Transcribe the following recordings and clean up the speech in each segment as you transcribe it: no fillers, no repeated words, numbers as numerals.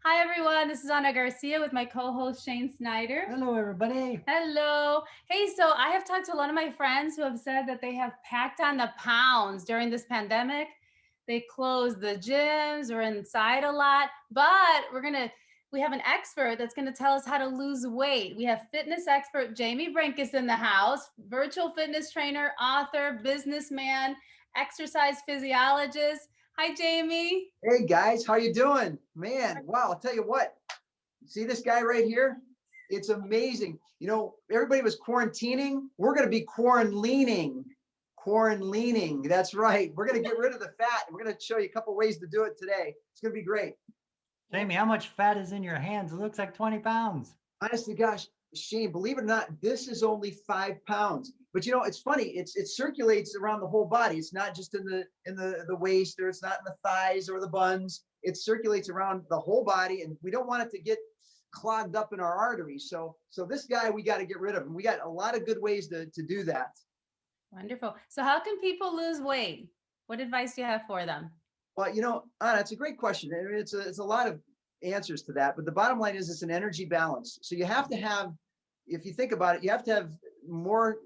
Hi, everyone. This is Ana Garcia with my co-host Shane Snyder. Hello, everybody. Hello. Hey, so I have talked to a lot of my friends who have said that they have packed on the pounds during this pandemic. They closed the gyms or inside a lot, but we have an expert that's going to tell us how to lose weight. We have fitness expert Jaime Brenkus in the house, virtual fitness trainer, author, businessman, exercise physiologist. Hi, Jaime. Hey guys, how you doing? Man, wow, I'll tell you what. See this guy right here? It's amazing. You know, everybody was quarantining. We're going to be quarantining. Quarantining. That's right. We're going to get rid of the fat. We're going to show you a couple ways to do it today. It's going to be great. Jamie, how much fat is in your hands? It looks like 20 pounds. Honestly, gosh, Shane, believe it or not, this is only 5 pounds. But you know, it's funny. It circulates around the whole body. It's not just in the waist, or it's not in the thighs or the buns. It circulates around the whole body, and we don't want it to get clogged up in our arteries. So this guy, we got to get rid of him. We got a lot of good ways to do that. Wonderful. So, how can people lose weight? What advice do you have for them? Well, you know, Anna, it's a great question. I mean, it's a lot of answers to that, but the bottom line is it's an energy balance. So you have to have, if you think about it, you have to have more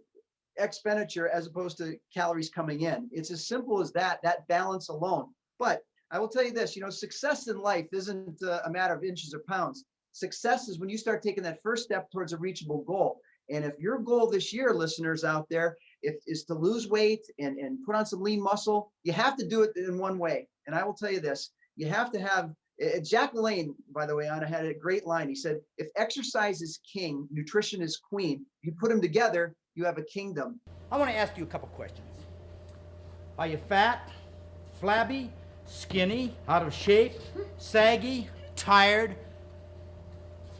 expenditure as opposed to calories coming in. It's as simple as that balance alone. But I will tell you this, you know, success in life isn't a matter of inches or pounds. Success is when you start taking that first step towards a reachable goal. And if your goal this year, listeners out there, is to lose weight and put on some lean muscle, you have to do it in one way. And I will tell you this, you have to have, Jack LaLanne, by the way, Anna, had a great line. He said, if exercise is king, nutrition is queen. You put them together, you have a kingdom. I want to ask you a couple questions. Are you fat, flabby, skinny, out of shape, saggy, tired?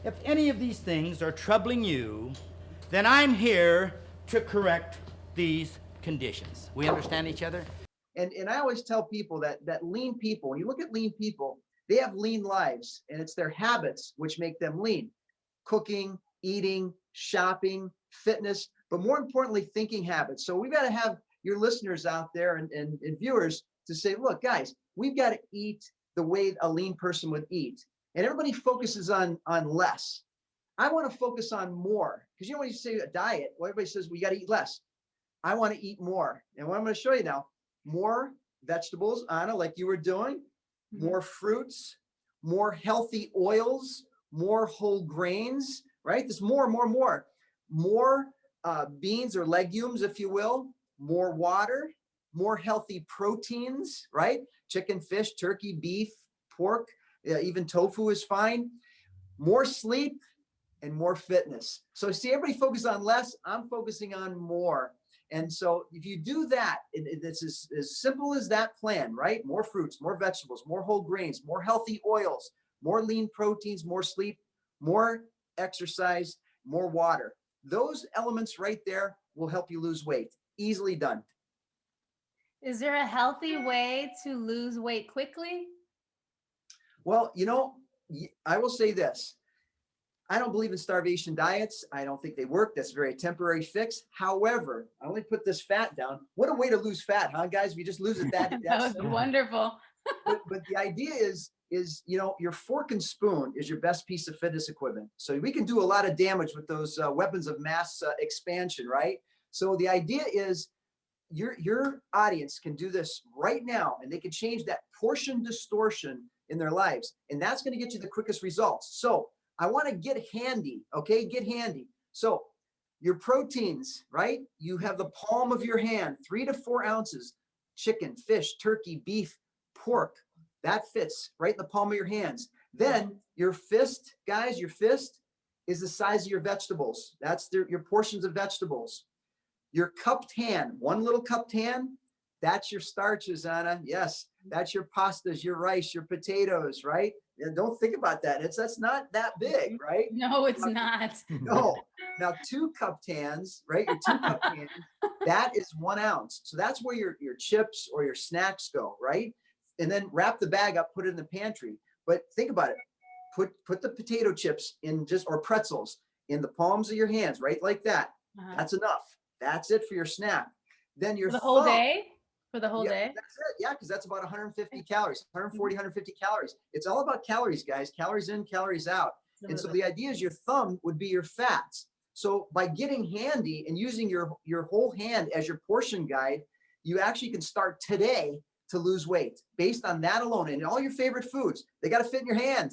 If any of these things are troubling you, then I'm here to correct these conditions. We understand each other? And I always tell people that lean people, when you look at lean people, they have lean lives, and it's their habits which make them lean. Cooking, eating, shopping, fitness, but more importantly, thinking habits. So we've got to have your listeners out there and viewers to say, look, guys, we've got to eat the way a lean person would eat. And everybody focuses on less. I want to focus on more, because you know when you say a diet, well, everybody says, we got to eat less. I want to eat more. And what I'm going to show you now, more vegetables, Anna, like you were doing, more fruits, more healthy oils, more whole grains, right? There's more beans or legumes, if you will, more water, more healthy proteins, right? Chicken, fish, turkey, beef, pork, even tofu is fine. More sleep and more fitness. So see, everybody focus on less. I'm focusing on more. And so if you do that, it's as simple as that plan, right? More fruits, more vegetables, more whole grains, more healthy oils, more lean proteins, more sleep, more exercise, more water. Those elements right there will help you lose weight. Easily done. Is there a healthy way to lose weight quickly? Well, you know, I will say this. I don't believe in starvation diets. I don't think they work. That's a very temporary fix. However, I only put this fat down. What a way to lose fat, huh, guys? We just lose it that. That was wonderful. but the idea is, you know, your fork and spoon is your best piece of fitness equipment. So we can do a lot of damage with those weapons of mass expansion, right? So the idea is your audience can do this right now, and they can change that portion distortion in their lives. And that's going to get you the quickest results. So I want to get handy, okay? Get handy. So your proteins, right? You have the palm of your hand, 3 to 4 ounces, chicken, fish, turkey, beef, pork. That fits right in the palm of your hands. Then your fist, guys, your fist is the size of your vegetables. That's your portions of vegetables. Your cupped hand, one little cupped hand, that's your starches, Anna. Yes, that's your pastas, your rice, your potatoes, right? And don't think about that. That's not that big, right? No, it's not. No. Now, 2 cupped hands, right? Your 2 cupped hands, that is 1 ounce. So that's where your chips or your snacks go, right? And then wrap the bag up, put it in the pantry. But think about it. Put the potato chips in or pretzels in the palms of your hands, right? Like that. That's enough. That's it for your snack. Then your the whole thumb, day? For the whole Yeah, day? that's it. Yeah, because that's about 150 calories, 140, 150 calories. It's all about calories, guys. Calories in, calories out. And so the idea is your thumb would be your fats. So by getting handy and using your whole hand as your portion guide, you actually can start today to lose weight based on that alone. And all your favorite foods, they got to fit in your hand.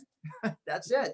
That's it.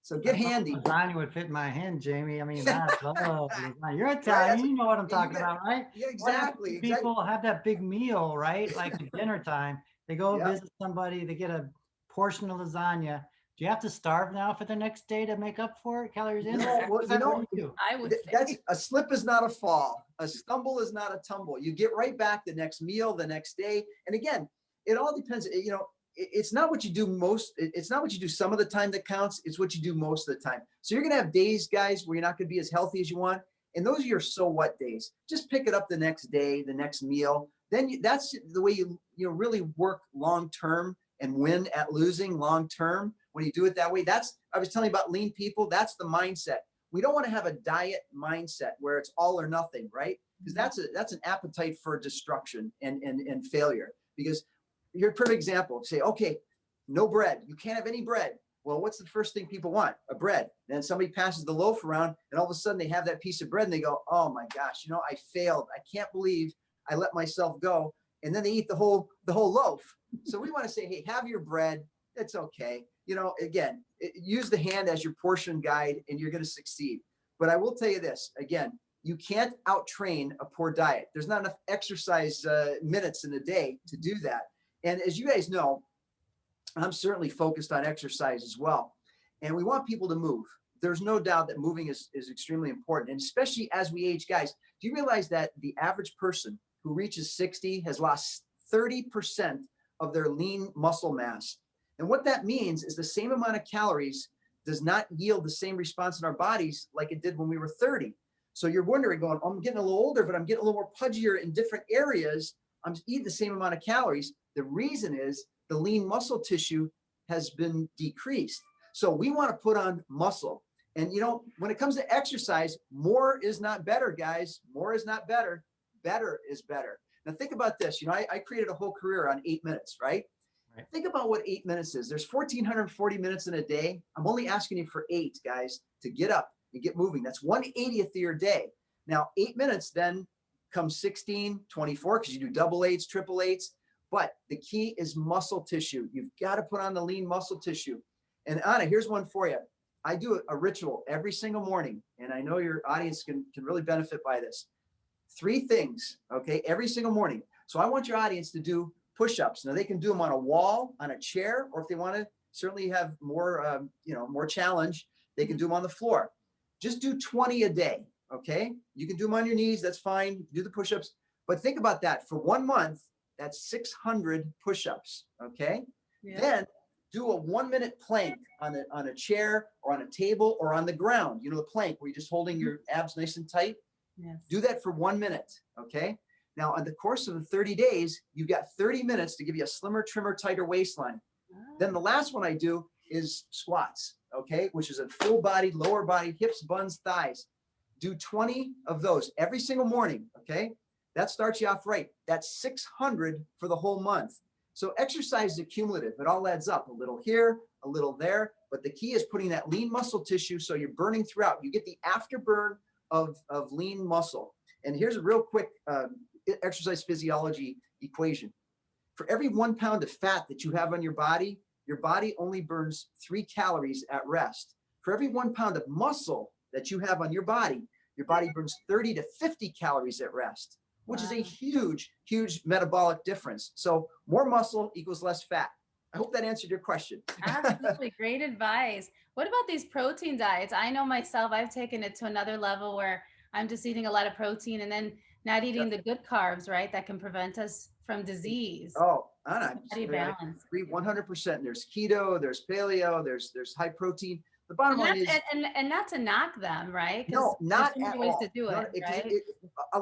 So get handy. Lasagna would fit in my hand, Jamie. I mean, I love lasagna. You're Right, Italian, you know what I'm yeah, you talking got- about, right? Yeah, What happens exactly. when Exactly. people have that big meal, right? Like at dinner time, they go Yeah. visit somebody, they get a portion of lasagna. Do you have to starve now for the next day to make up for it? Calories in? No, well, you know, What do you do? I would say. That's a slip is not a fall. A stumble is not a tumble. You get right back the next meal, the next day. And again, it all depends. You know, it's not what you do most. It's not what you do some of the time that counts. It's what you do most of the time. So you're going to have days, guys, where you're not going to be as healthy as you want. And those are your so what days. Just pick it up the next day, the next meal. Then that's the way you really work long term and win at losing long term. When you do it that way, I was telling you about lean people. That's the mindset. We don't want to have a diet mindset where it's all or nothing, right? Because that's an appetite for destruction and failure. Because you're a perfect example. Say, okay, no bread. You can't have any bread. Well, what's the first thing people want? A bread. And then somebody passes the loaf around, and all of a sudden they have that piece of bread, and they go, "Oh my gosh, I failed. I can't believe I let myself go." And then they eat the whole loaf. So we want to say, hey, have your bread. It's okay. Again, use the hand as your portion guide, and you're going to succeed. But I will tell you this again. You can't out-train a poor diet. There's not enough exercise minutes in a day to do that. And as you guys know, I'm certainly focused on exercise as well. And we want people to move. There's no doubt that moving is extremely important. And especially as we age, guys, do you realize that the average person who reaches 60 has lost 30% of their lean muscle mass? And what that means is the same amount of calories does not yield the same response in our bodies like it did when we were 30. So you're wondering, going, I'm getting a little older, but I'm getting a little more pudgier in different areas. I'm eating the same amount of calories. The reason is the lean muscle tissue has been decreased. So we want to put on muscle. And when it comes to exercise, more is not better, guys. More is not better. Better is better. Now think about this. I created a whole career on 8 minutes, right? Think about what 8 minutes is. There's 1,440 minutes in a day. I'm only asking you for 8, guys, to get up and get moving. That's 1/80th of your day. Now, 8 minutes then comes 16, 24, because you do double eights, triple eights. But the key is muscle tissue. You've got to put on the lean muscle tissue. And Anna, here's one for you. I do a ritual every single morning, and I know your audience can really benefit by this. 3 things, okay, every single morning. So I want your audience to do push-ups. Now they can do them on a wall, on a chair, or if they want to certainly have more, more challenge, they can do them on the floor. Just do 20 a day, okay? You can do them on your knees, that's fine. Do the push-ups, but think about that. For 1 month, that's 600 push-ups, okay? Yeah. Then do a 1-minute plank on a chair or on a table or on the ground. The plank where you're just holding your abs nice and tight. Yes. Do that for 1 minute, okay? Now, on the course of the 30 days, you've got 30 minutes to give you a slimmer, trimmer, tighter waistline. Oh. Then the last one I do is squats, okay, which is a full body, lower body, hips, buns, thighs. Do 20 of those every single morning, okay? That starts you off right. That's 600 for the whole month. So exercise is accumulative. It all adds up, a little here, a little there. But the key is putting that lean muscle tissue so you're burning throughout. You get the afterburn of lean muscle. And here's a real quick exercise physiology equation. For every 1 pound of fat that you have on your body only burns 3 calories at rest. For every 1 pound of muscle that you have on your body burns 30 to 50 calories at rest, which is a huge, huge metabolic difference. So more muscle equals less fat. I hope that answered your question. Absolutely. Great advice. What about these protein diets? I know myself, I've taken it to another level where I'm just eating a lot of protein and then not eating the good carbs, right? That can prevent us from disease. Oh, Anna, how do you balance? 100%. There's keto, there's paleo, there's high protein. The bottom line is, and not to knock them, right? No, not at ways all. to do it, right?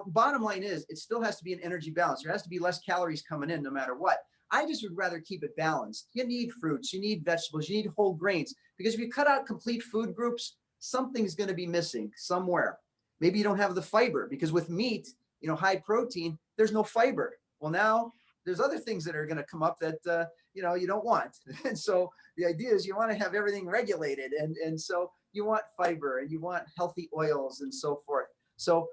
Bottom line is, it still has to be an energy balance. There has to be less calories coming in no matter what. I just would rather keep it balanced. You need fruits, you need vegetables, you need whole grains, because if you cut out complete food groups, something's going to be missing somewhere. Maybe you don't have the fiber, because with meat, high protein, there's no fiber. Well, now there's other things that are going to come up that, you know, you don't want. And so the idea is you want to have everything regulated. And so you want fiber and you want healthy oils and so forth. So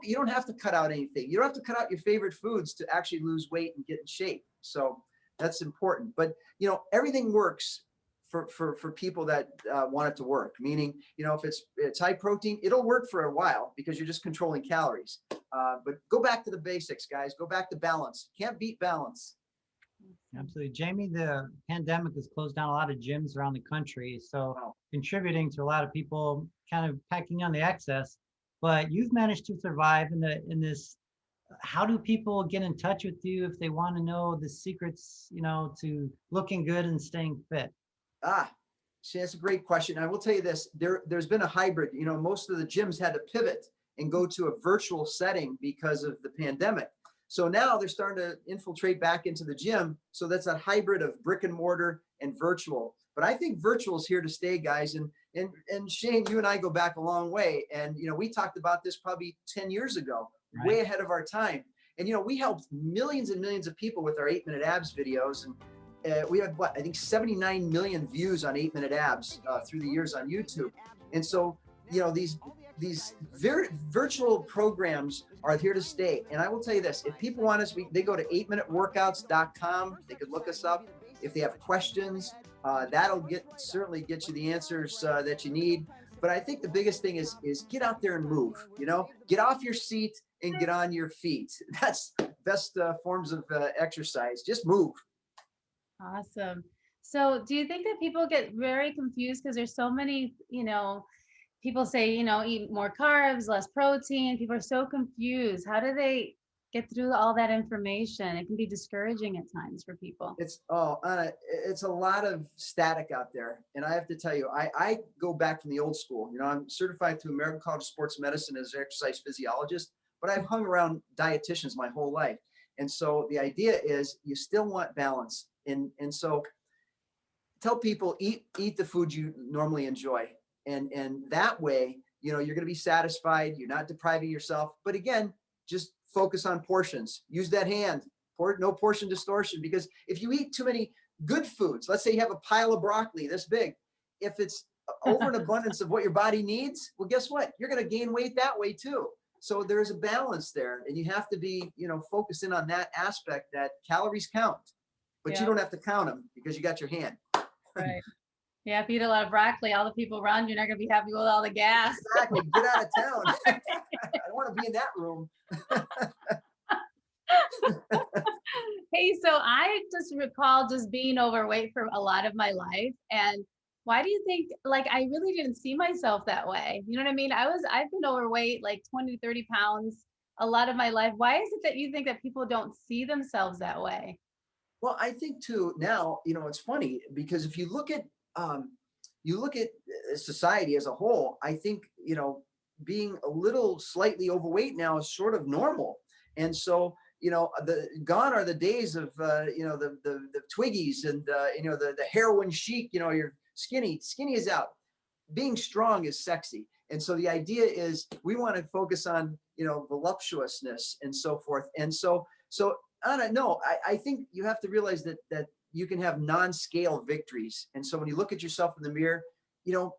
you don't have to cut out anything. You don't have to cut out your favorite foods to actually lose weight and get in shape. So that's important. But, you know, everything works for people that want it to work. Meaning, you know, if it's high protein, it'll work for a while because you're just controlling calories. But go back to the basics, guys. Go back to balance. Can't beat balance. Absolutely. Jamie, the pandemic has closed down a lot of gyms around the country. So contributing to a lot of people kind of packing on the excess, but you've managed to survive in this. How do people get in touch with you if they want to know the secrets, you know, to looking good and staying fit? See, that's a great question. I will tell you this, there's been a hybrid, you know, most of the gyms had to pivot and go to a virtual setting because of the pandemic. So now they're starting to infiltrate back into the gym. So that's a hybrid of brick and mortar and virtual. But I think virtual is here to stay, guys. And Shane, you and I go back a long way. And, you know, we talked about this probably 10 years ago, right, way ahead of our time. And, you know, we helped millions and millions of people with our 8-minute abs videos. And we had, I think 79 million views on 8-minute abs through the years on YouTube. And so, you know, these very virtual programs are here to stay. And I will tell you this, if people want us, they go to 8minuteworkouts.com. They could look us up. If they have questions, that'll certainly get you the answers that you need. But I think the biggest thing is get out there and move, you know, get off your seat and get on your feet. That's best forms of exercise. Just move. Awesome. So do you think that people get very confused because there's so many, you know, people say, you know, eat more carbs, less protein. People are so confused. How do they get through all that information? It can be discouraging at times for people. It's a lot of static out there. And I have to tell you, I go back from the old school. You know, I'm certified through American College of Sports Medicine as an exercise physiologist, but I've hung around dietitians my whole life. And so the idea is you still want balance. And so tell people, eat the food you normally enjoy. And that way, you know, you're going to be satisfied. You're not depriving yourself. But again, just focus on portions. Use that hand. No portion distortion. Because if you eat too many good foods, let's say you have a pile of broccoli this big, if it's over an abundance of what your body needs, well, guess what? You're going to gain weight that way too. So there's a balance there. And you have to be, you know, focusing on that aspect that calories count. But you don't have to count them because you got your hand. Right. Yeah, if you eat a lot of broccoli, all the people around you are not going to be happy with all the gas. Exactly. Get out of town. I don't want to be in that room. Hey, so I just recall just being overweight for a lot of my life. And why do you think, like, I really didn't see myself that way? You know what I mean? I've been overweight, like 20, 30 pounds a lot of my life. Why is it that you think that people don't see themselves that way? Well, I think too now, you know, it's funny because if you look at society as a whole, I think, you know, being a little slightly overweight now is sort of normal. And so, you know, gone are the days of, you know, the Twiggies and, you know, the heroin chic, you know, you're skinny is out. Being strong is sexy. And so the idea is we want to focus on, you know, voluptuousness and so forth. And so I don't know. I think you have to realize that you can have non-scale victories. And so when you look at yourself in the mirror, you know,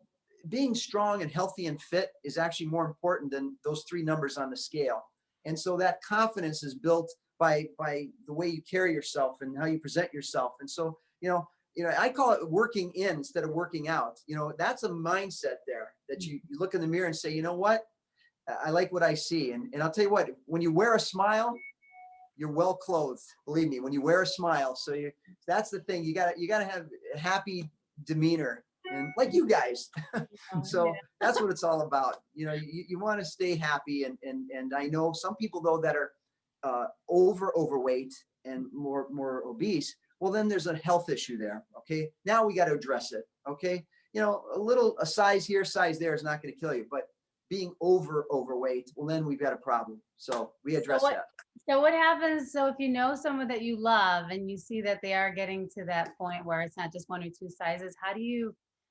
being strong and healthy and fit is actually more important than those 3 numbers on the scale. And so that confidence is built by the way you carry yourself and how you present yourself. And so, you know, I call it working in instead of working out. You know, that's a mindset there that you look in the mirror and say, you know what, I like what I see. And I'll tell you what, when you wear a smile, you're well clothed. Believe me, when you wear a smile. So that's the thing. You gotta have a happy demeanor, and like you guys. So that's what it's all about. You know, you want to stay happy. And I know some people though that are overweight and more obese. Well, then there's a health issue there. Okay. Now we got to address it. Okay. You know, a size here, size there is not going to kill you, but being overweight, well, then we've got a problem. So we address that. So what happens? So if you know someone that you love and you see that they are getting to that point where it's not just 1 or 2 sizes,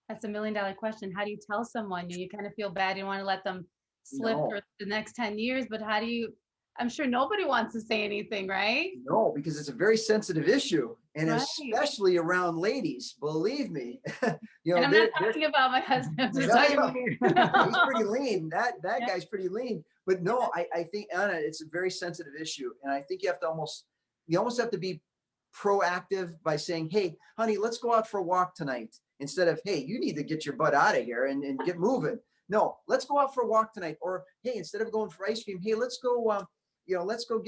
that's $1 million question. How do you tell someone? You kind of feel bad. You want to let them slip for the next 10 years, but how do you I'm sure nobody wants to say anything, right? No, because it's a very sensitive issue, and Right. especially around ladies. Believe me, you And know I'm not they're talking about my husband. I'm just no, talking no. about He's pretty lean. That Yeah. guy's pretty lean. But no, I think Anna, it's a very sensitive issue, and I think you almost have to be proactive by saying, "Hey, honey, let's go out for a walk tonight," instead of, "Hey, you need to get your butt out of here and get moving." No, let's go out for a walk tonight. Or, hey, instead of going for ice cream, hey, let's go. Let's go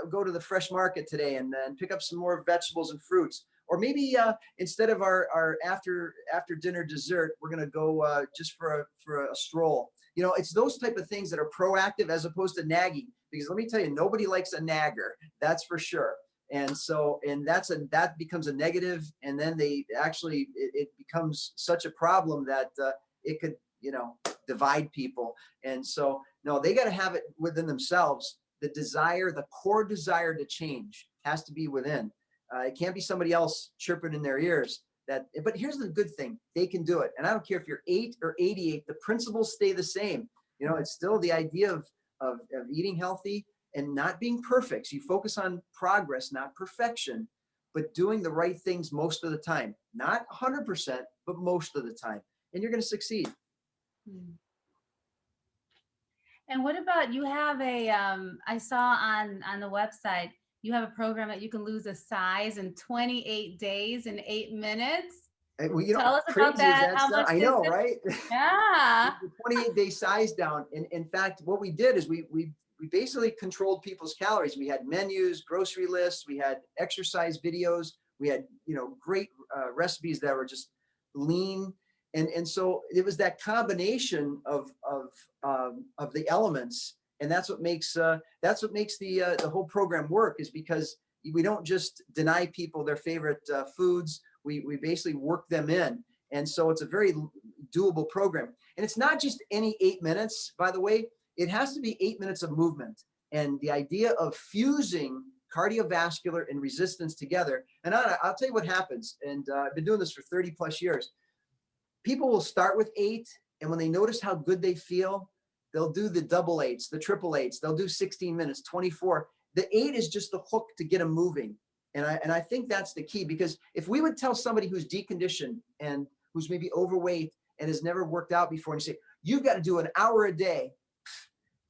go to the fresh market today and pick up some more vegetables and fruits. Or maybe instead of our after dinner dessert, we're gonna go just for a stroll. It's those type of things that are proactive as opposed to nagging. Because let me tell you, nobody likes a nagger. That's for sure. And so, that becomes a negative, and then it becomes such a problem that it could divide people. And so, no, they got to have it within themselves. The core desire to change has to be within. It can't be somebody else chirping in their ears. But here's the good thing: they can do it. And I don't care if you're 8 or 88; the principles stay the same. It's still the idea of eating healthy and not being perfect. So you focus on progress, not perfection, but doing the right things most of the time. Not 100%, but most of the time, and you're going to succeed. And what about you have I saw on the website, you have a program that you can lose a size in 28 days in 8 minutes. Well, Tell us about that. How much I is know, it? right? Yeah. The 28-day size down. In fact, what we did is we basically controlled people's calories. We had menus, grocery lists, we had exercise videos, we had great recipes that were just lean, and so it was that combination of the elements, and that's what makes the whole program work, is because we don't just deny people their favorite foods. We basically work them in, and so it's a very doable program. And it's not just any 8 minutes, by the way. It has to be 8 minutes of movement, and the idea of fusing cardiovascular and resistance together. And I'll tell you what happens. And I've been doing this for 30 plus years. People will start with 8, and when they notice how good they feel, they'll do the double 8s, the triple 8s. They'll do 16 minutes, 24. The 8 is just the hook to get them moving. And I think that's the key, because if we would tell somebody who's deconditioned and who's maybe overweight and has never worked out before, and say, you've got to do an hour a day,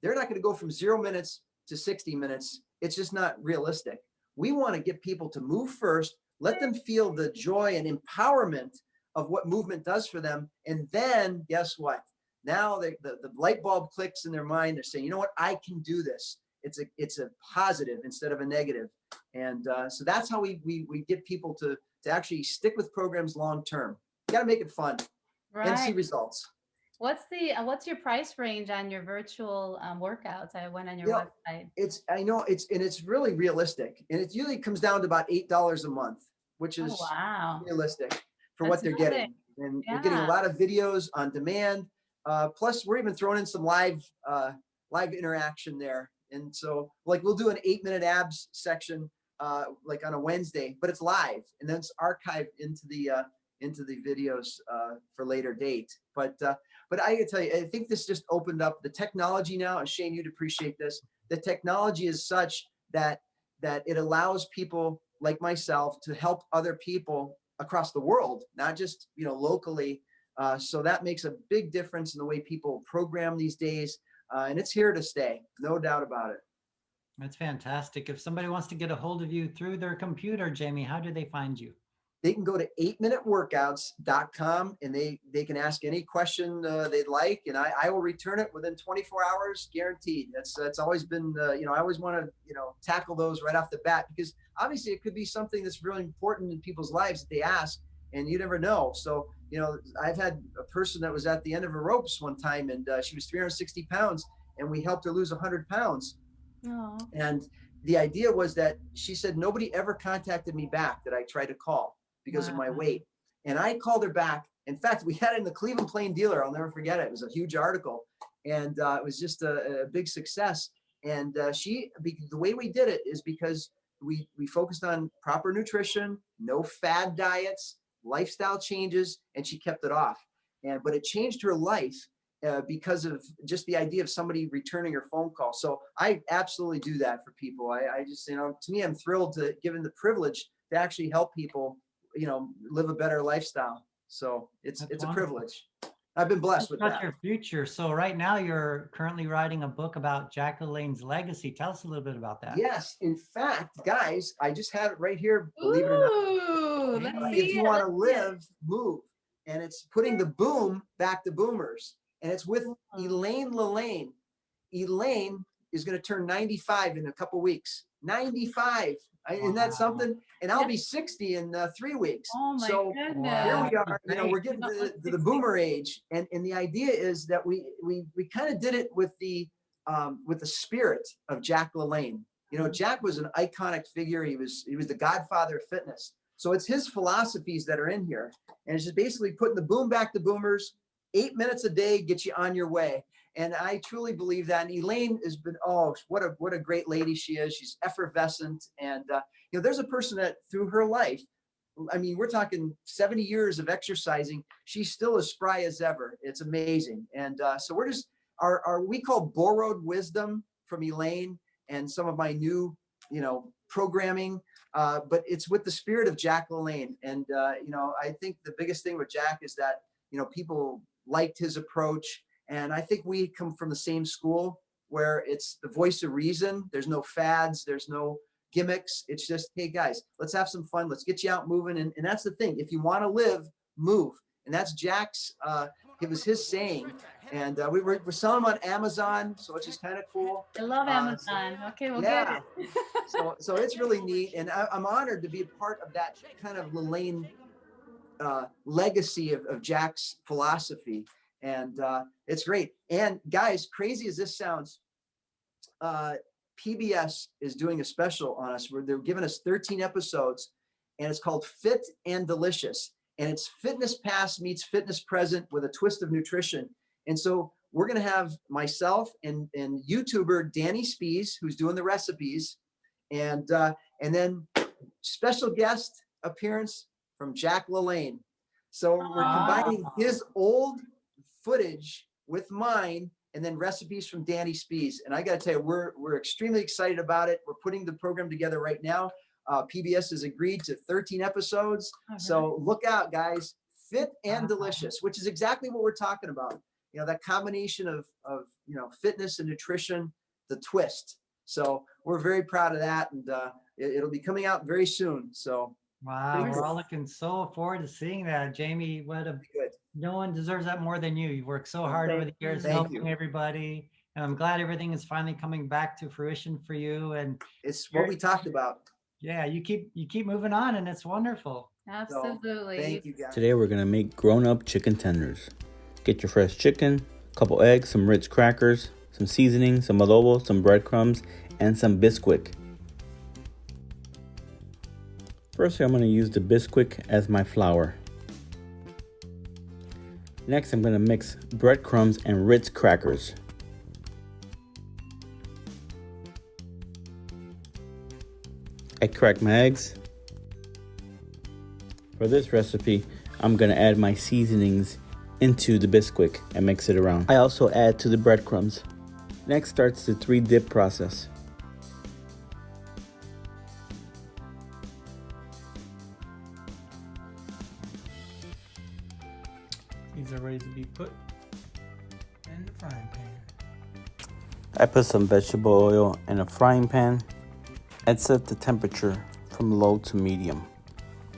they're not going to go from 0 minutes to 60 minutes. It's just not realistic. We want to get people to move first, let them feel the joy and empowerment of what movement does for them. And then guess what? Now the light bulb clicks in their mind. They're saying, you know what? I can do this. It's a positive instead of a negative. And so that's how we get people to actually stick with programs long term. You got to make it fun and see results. What's your price range on your virtual workouts? I went on your website. It's really realistic, and it usually comes down to about $8 a month, which is realistic for what they're getting. And you're getting a lot of videos on demand. Plus, we're even throwing in some live interaction there. And so, like, we'll do an 8-minute abs section like on a Wednesday, but it's live, and then it's archived into the videos for later date. But I can tell you, I think this just opened up the technology now, and Shane, you'd appreciate this. The technology is such that it allows people like myself to help other people across the world, not just locally. So that makes a big difference in the way people program these days, and it's here to stay, no doubt about it. That's fantastic. If somebody wants to get a hold of you through their computer, Jamie, how do they find you? They can go to 8minuteworkouts.com, and they can ask any question they'd like, and I will return it within 24 hours, guaranteed. That's always been, I always want to, tackle those right off the bat, because obviously it could be something that's really important in people's lives that they ask, and you never know. So, I've had a person that was at the end of her ropes one time, and she was 360 pounds, and we helped her lose 100 pounds. Oh. And the idea was that she said, nobody ever contacted me back that I tried to call because of my weight. And I called her back. In fact, we had it in the Cleveland Plain Dealer. I'll never forget it. It was a huge article, and it was just a big success. And the way we did it is because we focused on proper nutrition, no fad diets, lifestyle changes, and she kept it off. But it changed her life. because of just the idea of somebody returning your phone call. So I absolutely do that for people. I just, you know, to me, I'm thrilled to given the privilege to actually help people, you know, live a better lifestyle. So it's That's a wonderful. privilege. I've been blessed with About that. your future. So right now you're currently writing a book about Jack LaLanne's legacy. Tell us a little bit about that. Yes, in fact, guys, I just have it right here. Believe it or not. Ooh, let's If see If you it. want to Let's see it. live, move. And it's putting the boom back to boomers. And it's with Elaine LaLanne. Elaine is going to turn 95 in a couple weeks. 95. Isn't that Wow. something? And I'll Yeah. be 60 in 3 weeks. Oh my So goodness. here we Wow. are. You know, we're getting Not to like the 60. boomer age, and the idea is that we kind of did it with the spirit of Jack LaLanne. You know, Jack was an iconic figure. He was the godfather of fitness. So it's his philosophies that are in here, and it's just basically putting the boom back to boomers. 8 minutes a day get you on your way. And I truly believe that. And Elaine has been, oh, what a great lady she is. She's effervescent. And, you know, there's a person that through her life, I mean, we're talking 70 years of exercising. She's still as spry as ever. It's amazing. And so we're just, we call borrowed wisdom from Elaine and some of my new, you know, programming. But it's with the spirit of Jack LaLanne. And, you know, I think the biggest thing with Jack is that, you know, people liked his approach. And I think we come from the same school where it's the voice of reason. There's no fads. There's no gimmicks. It's just, hey guys, let's have some fun. Let's get you out moving. And that's the thing. If you want to live, move. And that's Jack's, it was his saying. And we're selling them on Amazon. So it's just kind of cool. I love Amazon. Okay, we'll Yeah. get it. So it's really neat. And I'm honored to be a part of that kind of LaLanne legacy of Jack's philosophy. And it's great. And guys, crazy as this sounds, PBS is doing a special on us where they're giving us 13 episodes, and it's called Fit and Delicious. And it's fitness past meets fitness present with a twist of nutrition. And so we're going to have myself and YouTuber Danny Spees, who's doing the recipes, and then special guest appearance from Jack LaLanne. So we're combining his old footage with mine, and then recipes from Danny Spees. And I got to tell you, we're extremely excited about it. We're putting the program together right now. PBS has agreed to 13 episodes. So look out, guys. Fit and delicious, which is exactly what we're talking about. You know, that combination of you know, fitness and nutrition, the twist. So we're very proud of that, and it'll be coming out very soon. So wow, we're all looking so forward to seeing that. Jamie, good. No one deserves that more than you. You've worked so hard over the years helping everybody. And I'm glad everything is finally coming back to fruition for you. And it's what we talked about. Yeah, you keep moving on, and it's wonderful. Absolutely. So, thank you guys. Today we're gonna make grown-up chicken tenders. Get your fresh chicken, a couple eggs, some Ritz crackers, some seasoning, some adobo, some breadcrumbs, and some Bisquick. First, I'm gonna use the Bisquick as my flour. Next, I'm gonna mix breadcrumbs and Ritz crackers. I crack my eggs. For this recipe, I'm gonna add my seasonings into the Bisquick and mix it around. I also add to the breadcrumbs. Next starts the 3-dip process. These are ready to be put in the frying pan. I put some vegetable oil in a frying pan and set the temperature from low to medium.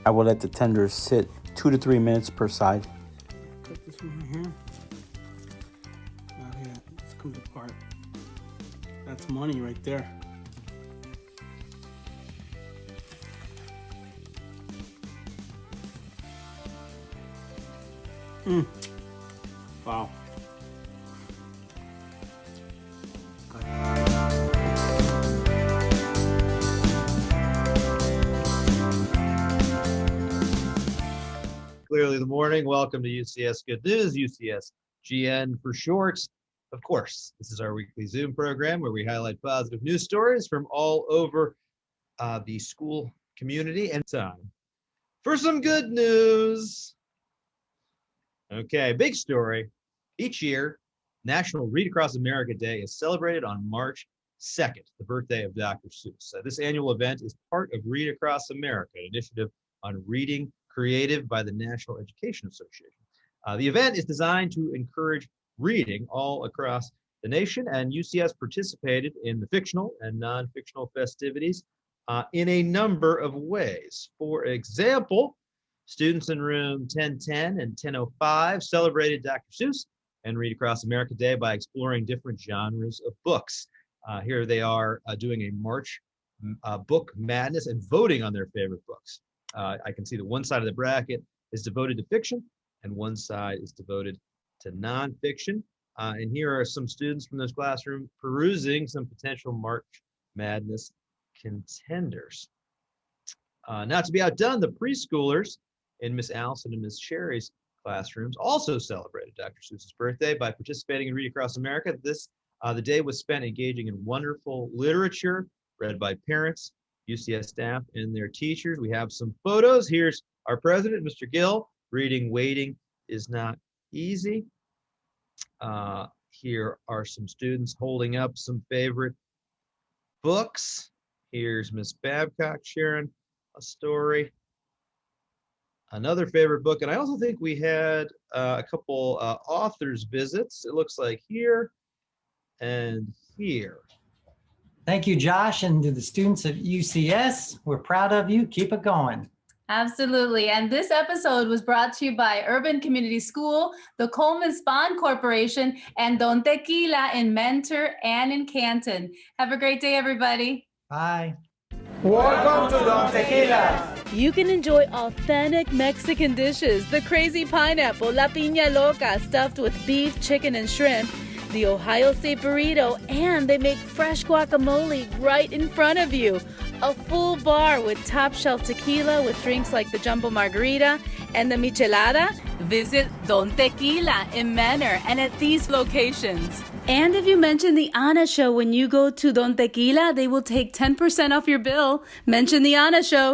I will let the tenders sit 2 to 3 minutes per side. Cut this one right here. Oh yeah, this comes apart. That's money right there. Wow. Clearly the morning. Welcome to UCS Good News, UCS GN for short. Of course, this is our weekly Zoom program where we highlight positive news stories from all over the school community and time. For some good news. Okay, big story. Each year, National Read Across America Day is celebrated on March 2nd, the birthday of Dr. Seuss. This annual event is part of Read Across America, an initiative on reading creative by the National Education Association. The event is designed to encourage reading all across the nation, and UCS participated in the fictional and non-fictional festivities in a number of ways. For example, students in room 1010 and 1005 celebrated Dr. Seuss and Read Across America Day by exploring different genres of books. Here they are doing a March book madness and voting on their favorite books. I can see that one side of the bracket is devoted to fiction and one side is devoted to nonfiction. And here are some students from this classroom perusing some potential March Madness contenders. Not to be outdone, the preschoolers in Miss Allison and Miss Sherry's classrooms also celebrated Dr. Seuss's birthday by participating in Read Across America. The day was spent engaging in wonderful literature read by parents, UCS staff, and their teachers. We have some photos. Here's our president, Mr. Gill, reading Waiting is Not Easy. Here are some students holding up some favorite books. Here's Miss Babcock sharing a story. Another favorite book, and I also think we had a couple authors visits. It looks like here and here. Thank you, Josh, and to the students at UCS. We're proud of you. Keep it going. Absolutely. And this episode was brought to you by Urban Community School, the Coleman Spawn Corporation, and Don Tequila in Mentor and in Canton. Have a great day, everybody. Bye. Welcome to Don Tequila. You can enjoy authentic Mexican dishes, the crazy pineapple, la piña loca, stuffed with beef, chicken, and shrimp, the Ohio State burrito, and they make fresh guacamole right in front of you. A full bar with top shelf tequila with drinks like the Jumbo Margarita and the Michelada. Visit Don Tequila in Manor and at these locations. And if you mention the Ana Show when you go to Don Tequila, they will take 10% off your bill. Mention the Ana Show.